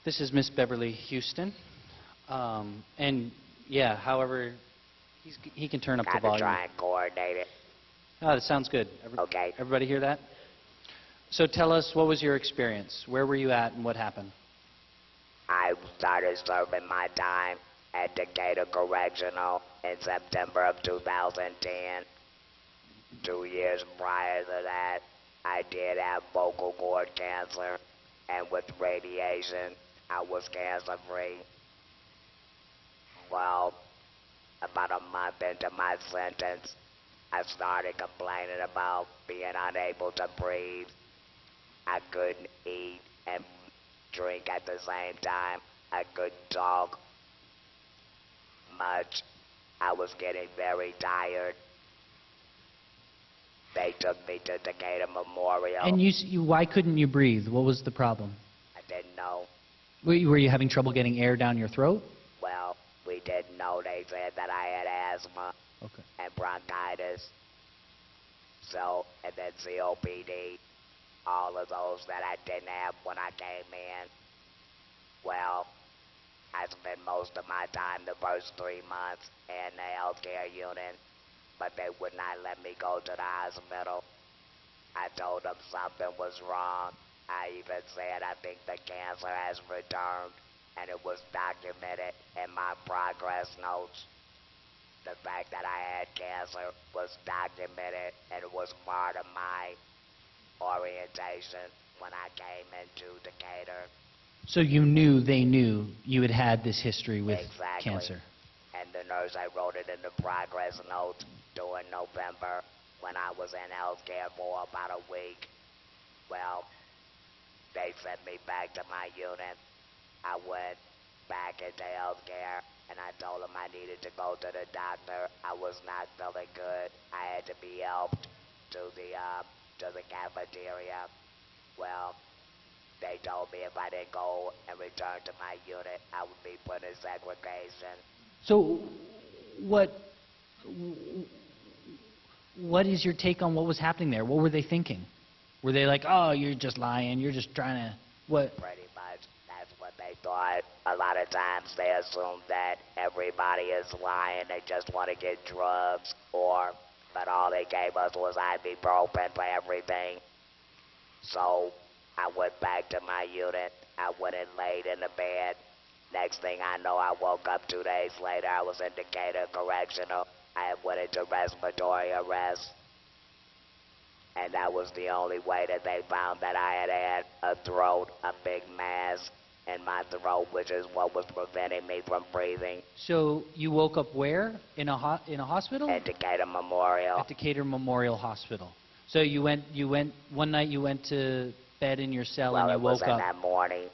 This is Miss Beverly Houston. And yeah, however, he can turn up the Got to volume. try and coordinate it. Oh, that sounds good. Okay. Everybody hear that? So tell us, what was your experience? Where were you at and what happened? I started serving my time at Decatur Correctional in September of 2010. 2 years prior to that, I did have vocal cord cancer, and with radiation, I was cancer-free. Well, about a month into my sentence, I started complaining about being unable to breathe. I couldn't eat and drink at the same time. I couldn't talk much. I was getting very tired. They took me to Decatur Memorial. And why couldn't you breathe? What was the problem? I didn't know. Were you having trouble getting air down your throat? Well, we didn't know. They said that I had asthma and bronchitis. So, and then COPD. All of those that I didn't have when I came in. Well, I spent most of my time the first 3 months in the healthcare unit, but they would not let me go to the hospital. I told them something was wrong. I even said I think the cancer has returned, and it was documented in my progress notes. The fact that I had cancer was documented, and it was part of my orientation when I came into Decatur. So they knew you had had this history with cancer. And the nurse, I wrote it in the progress notes during November when I was in healthcare for about a week. Well, they sent me back to my unit. I went back into healthcare, and I told them I needed to go to the doctor. I was not feeling good. I had to be helped to the cafeteria. Well, they told me if I didn't go and return to my unit, I would be put in segregation. So what is your take on what was happening there? What were they thinking? Were they like, oh, you're just lying, you're just trying to, what? Pretty much, that's what they thought. A lot of times they assume that everybody is lying, they just want to get drugs, but all they gave us was ibuprofen for everything. So I went back to my unit. I went and laid in the bed. Next thing I know, I woke up 2 days later. I was in Decatur Correctional. I went into respiratory arrest. And that was the only way that they found that I had a big mass in my throat, which is what was preventing me from breathing. So you woke up where? In a hospital? At Decatur Memorial. At Decatur Memorial Hospital. So one night you went to bed in your cell and you woke up. Well, it was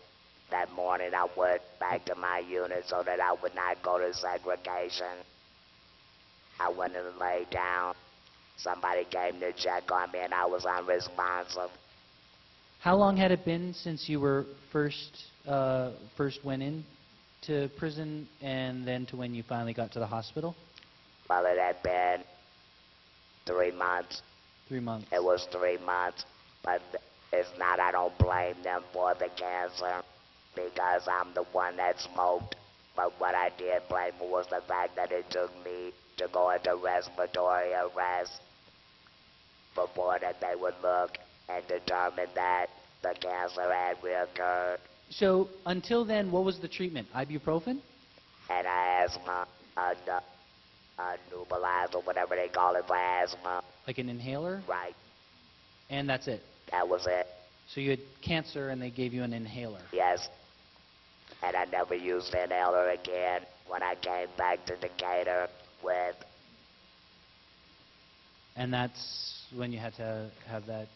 that morning I went back to my unit so that I would not go to segregation. I went and laid down. Somebody came to check on me and I was unresponsive. How long had it been since you were first went in to prison and then to when you finally got to the hospital? Well, it had been 3 months. 3 months. It was 3 months, but it's not, I don't blame them for the cancer because I'm the one that smoked. But what I did blame for was the fact that it took me to go into respiratory arrest before that they would look and determine that the cancer had reoccurred. So until then, what was the treatment? Ibuprofen? And asthma, a nebulizer, whatever they call it for asthma. Like an inhaler? Right. And that's it? That was it. So you had cancer and they gave you an inhaler? Yes. And I never used the inhaler again when I came back to Decatur with. And that's when you had to have that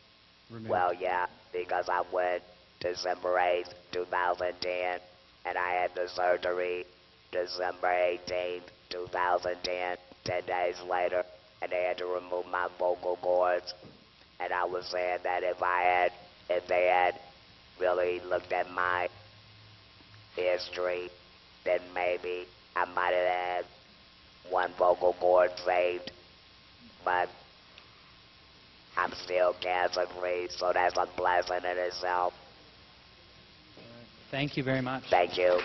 removed? Well, yeah, because I went December 8th, 2010, and I had the surgery December 18th, 2010, 10 days later, and they had to remove my vocal cords. And I was saying that if they had really looked at my history, then maybe I might have had one vocal cord saved. But I'm still cancer-free, so that's a blessing in itself. Thank you very much. Thank you.